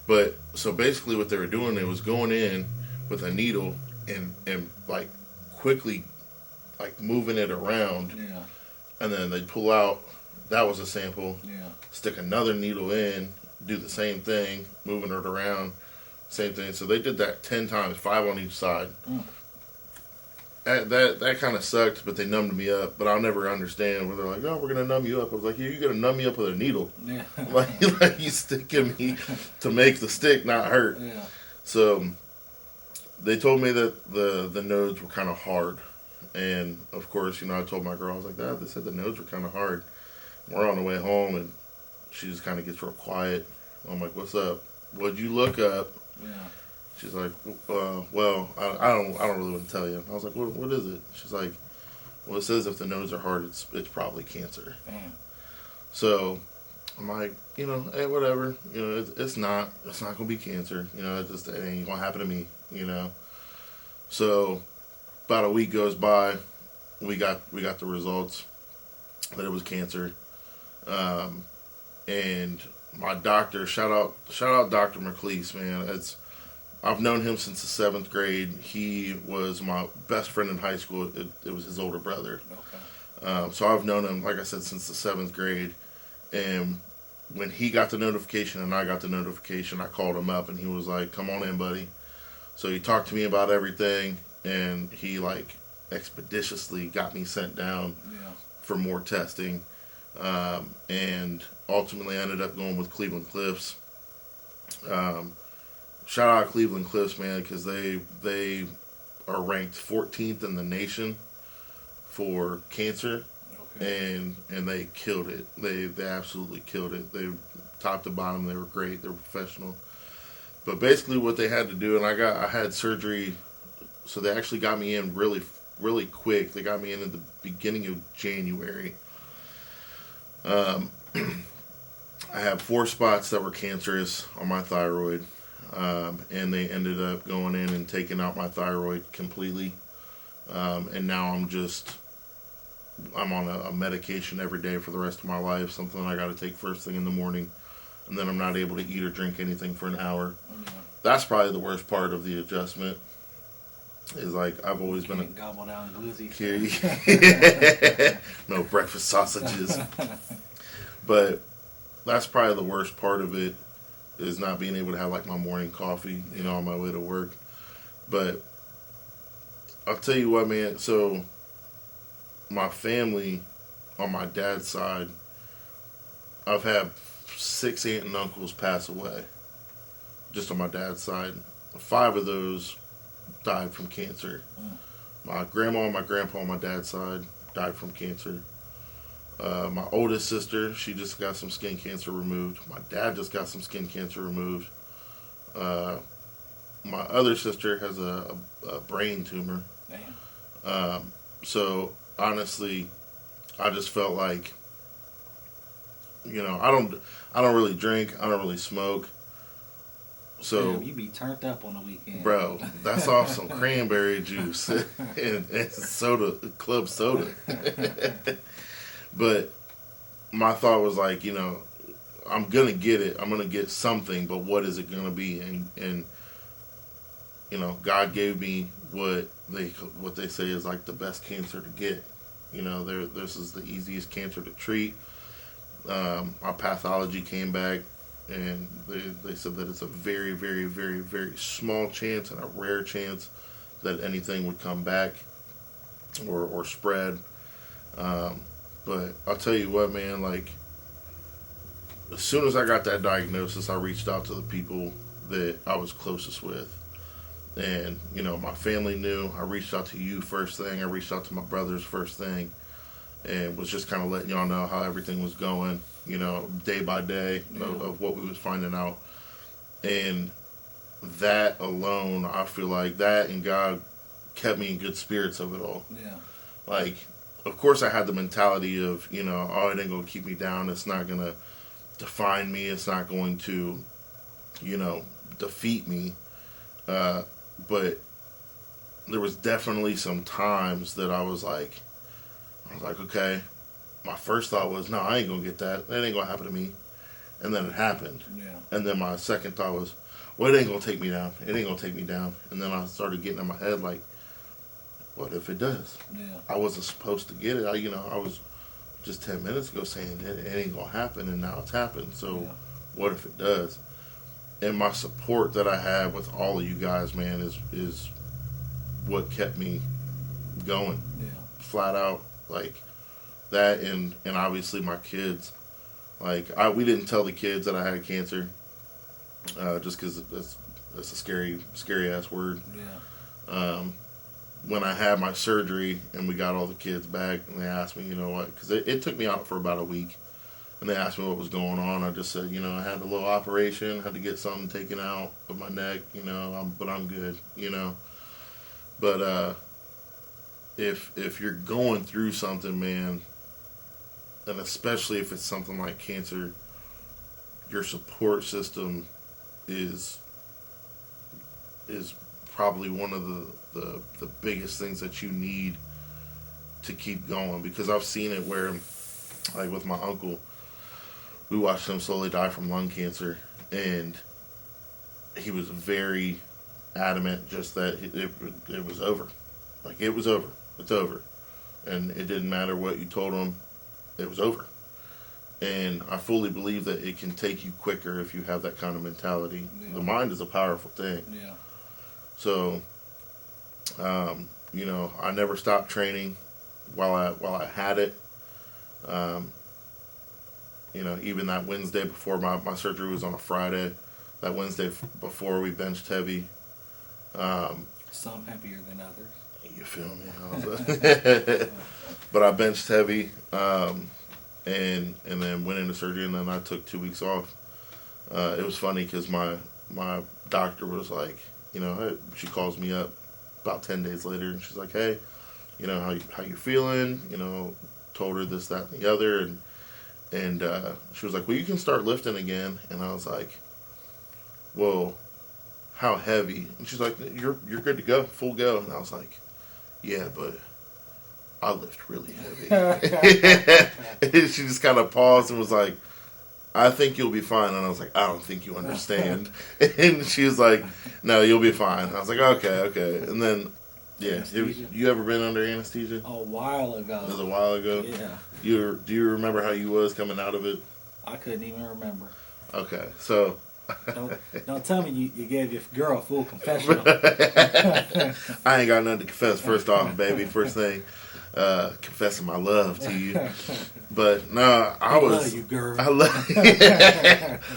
[SPEAKER 1] But so basically what they were doing, they was going in with a needle and like quickly like moving it around.
[SPEAKER 2] Yeah.
[SPEAKER 1] And then they'd pull out, that was a sample.
[SPEAKER 2] Yeah.
[SPEAKER 1] Stick another needle in, do the same thing, moving it around, same thing. So they did that 10 times, 5 on each side. Mm. That kind of sucked, but they numbed me up. But I'll never understand where they're like, "Oh, we're gonna numb you up." I was like, "Yeah, you're gonna numb me up with a needle."
[SPEAKER 2] Yeah.
[SPEAKER 1] like you sticking me to make the stick not hurt.
[SPEAKER 2] Yeah.
[SPEAKER 1] So they told me that the nodes were kind of hard, and of course, you know, I told my girl, I was like, "They said the nodes were kind of hard." We're on the way home, and she just kind of gets real quiet. I'm like, "What's up? What'd you look up?"
[SPEAKER 2] Yeah.
[SPEAKER 1] She's like, "Well, I don't really want to tell you." I was like, "What is it?" She's like, "Well, it says if the nodes are hard, it's probably cancer."
[SPEAKER 2] Damn.
[SPEAKER 1] So I'm like, you know, hey, whatever. You know, it's not gonna be cancer. You know, it ain't gonna happen to me. You know. So about a week goes by, we got the results that it was cancer, and my doctor, shout out Dr. McLeese, man. I've known him since the 7th grade. He was my best friend in high school. It was his older brother. Okay. So I've known him, like I said, since the 7th grade. And when he got the notification and I got the notification, I called him up and he was like, "Come on in, buddy." So he talked to me about everything, and he like expeditiously got me sent down for more testing, and ultimately I ended up going with Cleveland Cliffs. Shout out Cleveland Cliffs, man, because they are ranked 14th in the nation for cancer, and they killed it. They absolutely killed it. They top to bottom, they were great. They were professional. But basically, what they had to do, and I had surgery, so they actually got me in really quick. They got me in at the beginning of January. I have 4 spots that were cancerous on my thyroid, and they ended up going in and taking out my thyroid completely. And now I'm on a medication every day for the rest of my life, something I got to take first thing in the morning, and then I'm not able to eat or drink anything for an hour. That's probably the worst part of the adjustment. Is like I've always been a
[SPEAKER 2] gobble down glizzy.
[SPEAKER 1] No breakfast sausages. But that's probably the worst part of it, is not being able to have like my morning coffee, on my way to work. But I'll tell you what, man. So my family on my dad's side, I've had 6 aunts and uncles pass away. Just on my dad's side, 5 of those died from cancer. My grandma and my grandpa on my dad's side died from cancer. My oldest sister, she just got some skin cancer removed. My dad just got some skin cancer removed. My other sister has a brain tumor.
[SPEAKER 2] Damn.
[SPEAKER 1] So honestly, I just felt like, I don't really drink. I don't really smoke. So
[SPEAKER 2] damn, you be turned up on the weekend,
[SPEAKER 1] bro. That's off some cranberry juice and soda, club soda. But my thought was like, I'm gonna get it. I'm gonna get something, but what is it gonna be? And God gave me what they say is like the best cancer to get. This is the easiest cancer to treat. My pathology came back, and they said that it's a very, very, very, very small chance and a rare chance that anything would come back or spread. But I'll tell you what, man, like, as soon as I got that diagnosis, I reached out to the people that I was closest with. And, my family knew. I reached out to you first thing. I reached out to my brothers first thing. And was just kind of letting y'all know how everything was going, day by day of what we was finding out. And that alone, I feel like that and God kept me in good spirits of it all.
[SPEAKER 2] Yeah.
[SPEAKER 1] Like, of course I had the mentality of, it ain't going to keep me down. It's not going to define me. It's not going to, defeat me. But there was definitely some times that I was like, okay. My first thought was, no, I ain't going to get that. That ain't going to happen to me. And then it happened.
[SPEAKER 2] Yeah.
[SPEAKER 1] And then my second thought was, well, it ain't going to take me down. It ain't going to take me down. And then I started getting in my head like, what if it does?
[SPEAKER 2] Yeah.
[SPEAKER 1] I wasn't supposed to get it. I was just 10 minutes ago saying it ain't going to happen, and now it's happened. So what if it does? And my support that I have with all of you guys, man, is what kept me going.
[SPEAKER 2] Yeah.
[SPEAKER 1] Flat out, like that, and obviously my kids. Like we didn't tell the kids that I had cancer, just because that's a scary ass word.
[SPEAKER 2] Yeah.
[SPEAKER 1] When I had my surgery and we got all the kids back, and they asked me, because it took me out for about a week, and they asked me what was going on. I just said, I had a little operation, had to get something taken out of my neck, but I'm good, But if you're going through something, man, and especially if it's something like cancer, your support system is probably one of the biggest things that you need to keep going. Because I've seen it where, like with my uncle, we watched him slowly die from lung cancer, and he was very adamant just that it was over. Like, it was over. It's over. And it didn't matter what you told him. It was over. And I fully believe that it can take you quicker if you have that kind of mentality.
[SPEAKER 2] Yeah.
[SPEAKER 1] The mind is a powerful thing.
[SPEAKER 2] Yeah.
[SPEAKER 1] So, you know, I never stopped training while I had it. You know, even that Wednesday before my surgery was on a Friday. That Wednesday before we benched heavy.
[SPEAKER 2] Some heavier than others.
[SPEAKER 1] You feel me? But I benched heavy, and then went into surgery, and then I took 2 weeks off. It was funny because my doctor was like, you know, she calls me up about 10 days later, and she's like, hey, you know, how you feeling? You know, told her this, that, and the other, and she was like, well, you can start lifting again. And I was like, well, how heavy? And she's like, you're good to go, full go. And I was like, yeah, but I lift really heavy. And she just kind of paused and was like, I think you'll be fine. And I was like, I don't think you understand. And she was like, no, you'll be fine. I was like, okay. And then, yeah, you ever been under anesthesia?
[SPEAKER 2] A while ago.
[SPEAKER 1] It was a while ago?
[SPEAKER 2] Yeah.
[SPEAKER 1] Do you remember how you was coming out of it?
[SPEAKER 2] I couldn't even remember.
[SPEAKER 1] Okay, so...
[SPEAKER 2] Don't tell me you gave your girl a full confessional.
[SPEAKER 1] I ain't got nothing to confess. First off, baby, first thing, confessing my love to you. But no, I
[SPEAKER 2] love you, girl.
[SPEAKER 1] I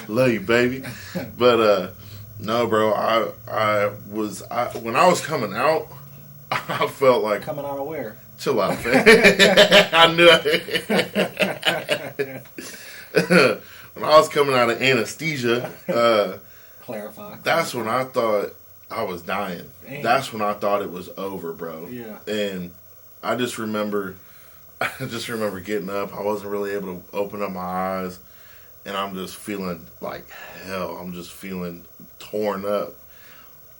[SPEAKER 1] love you, baby. But no, bro, when I was coming out, I felt like
[SPEAKER 2] coming out of where?
[SPEAKER 1] Chill out, man. I knew it. When I was coming out of anesthesia,
[SPEAKER 2] clarify.
[SPEAKER 1] That's when I thought I was dying.
[SPEAKER 2] Damn.
[SPEAKER 1] That's when I thought it was over, bro.
[SPEAKER 2] Yeah.
[SPEAKER 1] And I just remember getting up. I wasn't really able to open up my eyes, and I'm just feeling like hell. I'm just feeling torn up.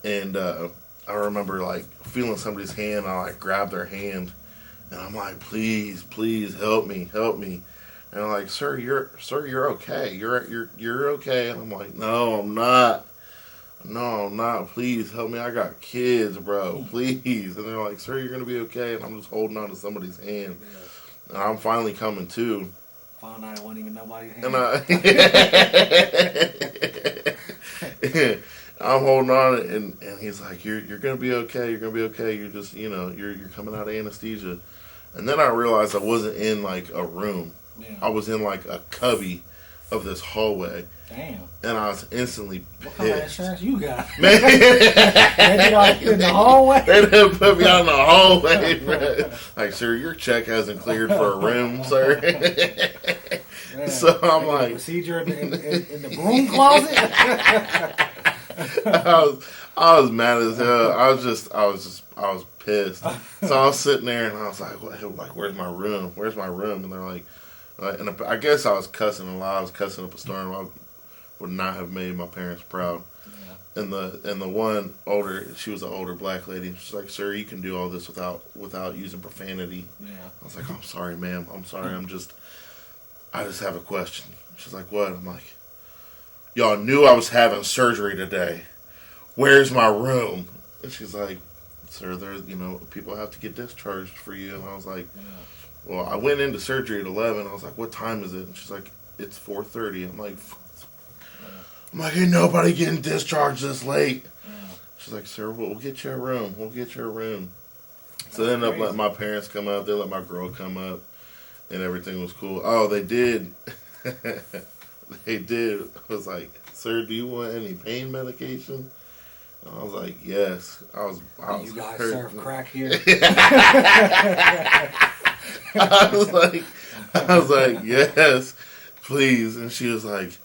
[SPEAKER 1] And I remember like feeling somebody's hand. I like grabbed their hand, and I'm like, please, help me. And I'm like, sir, you're okay. You're okay. And I'm like, no, I'm not. Please help me. I got kids, bro. Please. And they're like, sir, you're gonna be okay. And I'm just holding on to somebody's hand. And I'm finally coming to.
[SPEAKER 2] Found out I wasn't even nobody's hand.
[SPEAKER 1] And I'm holding on, and he's like, you're gonna be okay. You're gonna be okay. You're just, you know, you're coming out of anesthesia. And then I realized I wasn't in like a room.
[SPEAKER 2] Yeah.
[SPEAKER 1] I was in like a cubby of this hallway.
[SPEAKER 2] Damn.
[SPEAKER 1] And I was instantly pissed.
[SPEAKER 2] What kind of insurance you got?
[SPEAKER 1] Man.
[SPEAKER 2] In the hallway?
[SPEAKER 1] They didn't put me out in the hallway, bro. Like, sir, your check hasn't cleared for a room, sir.
[SPEAKER 2] Man,
[SPEAKER 1] so I'm like...
[SPEAKER 2] procedure in the broom closet?
[SPEAKER 1] I was mad as hell. I was pissed. So I was sitting there and I was like, where's my room? And they're like, and I guess I was cussing a lot. I was cussing up a storm. I would not have made my parents proud. Yeah. And the one she was an older black lady. She's like, sir, you can do all this without using profanity. Yeah. I was like, I'm sorry, ma'am. I'm sorry. I just have a question. She's like, what? I'm like, y'all knew I was having surgery today. Where's my room? And she's like, sir, people have to get discharged for you. And I was like, well, I went into surgery at 11. I was like, what time is it? And she's like, it's 4:30. I'm like, ain't nobody getting discharged this late. She's like, sir, we'll get you a room. So they ended up letting my parents come up. They let my girl come up, and everything was cool. Oh, they did. They did. I was like, sir, do you want any pain medication? And I was like, yes. I was
[SPEAKER 2] you guys serve crack here?
[SPEAKER 1] I was like, yes, please. And she was like,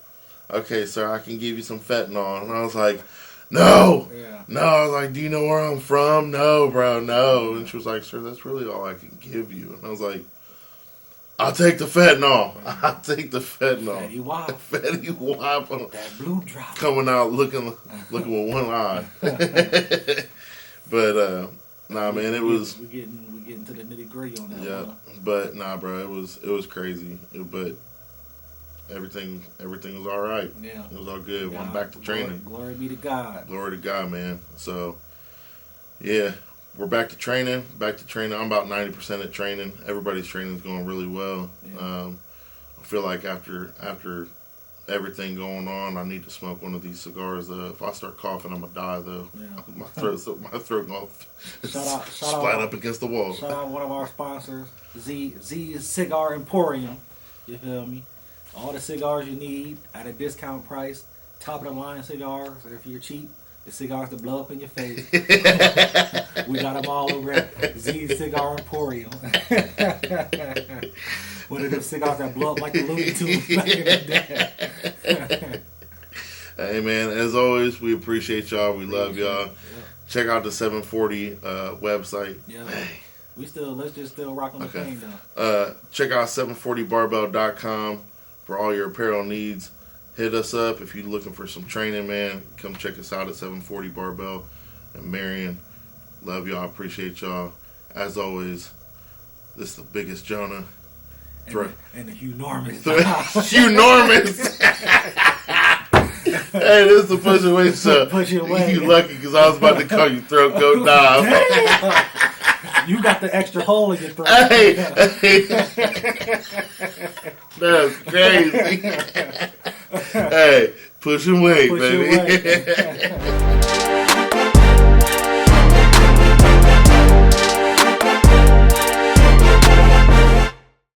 [SPEAKER 1] okay, sir, I can give you some fentanyl. And I was like, no. Yeah. No. I was like, do you know where I'm from? No, bro, no. And she was like, sir, that's really all I can give you. And I was like, I'll take the fentanyl.
[SPEAKER 2] Fetty Wap. That blue drop.
[SPEAKER 1] Coming out looking with one eye. But, nah, man, it was...
[SPEAKER 2] We're getting to the nitty-gritty on that.
[SPEAKER 1] Yeah, but, nah, bro, it was crazy. But everything was all right. Yeah. It was all good. I'm back to training.
[SPEAKER 2] Glory be to God.
[SPEAKER 1] Glory to God, man. So, yeah. We're back to training. I'm about 90% at training. Everybody's training is going really well. Yeah. I feel like after everything going on. I need to smoke one of these cigars. If I start coughing, I'm gonna die though.
[SPEAKER 2] Yeah.
[SPEAKER 1] My throat gonna
[SPEAKER 2] Shout
[SPEAKER 1] splat
[SPEAKER 2] out,
[SPEAKER 1] up against the wall.
[SPEAKER 2] shout out one of our sponsors, Z Cigar Emporium. You feel me? All the cigars you need at a discount price. Top of the line cigars. If you're cheap, the cigars that blow up in your face. We got them all over at Z Cigar Emporium. One of them cigars that blow up like the Looney Tunes back in the day.
[SPEAKER 1] Hey man, as always, we appreciate y'all. We love y'all.
[SPEAKER 2] Yeah.
[SPEAKER 1] Check out the 740 website.
[SPEAKER 2] Yeah.
[SPEAKER 1] Hey.
[SPEAKER 2] Let's just still rock on the thing though.
[SPEAKER 1] Check out 740barbell.com for all your apparel needs. Hit us up if you're looking for some training, man. Come check us out at 740 Barbell and Marion. Love y'all. Appreciate y'all. As always, this is the biggest Jonah.
[SPEAKER 2] And the enormous.
[SPEAKER 1] Enormous. Hey, this is the Push Away Show.
[SPEAKER 2] Push It Away.
[SPEAKER 1] You lucky because I was about to call you Throat Goat Dive.
[SPEAKER 2] Damn. You got the extra hole in your throat.
[SPEAKER 1] Hey. That's crazy. Hey, push and wait,
[SPEAKER 2] Push
[SPEAKER 1] baby.
[SPEAKER 2] It Away.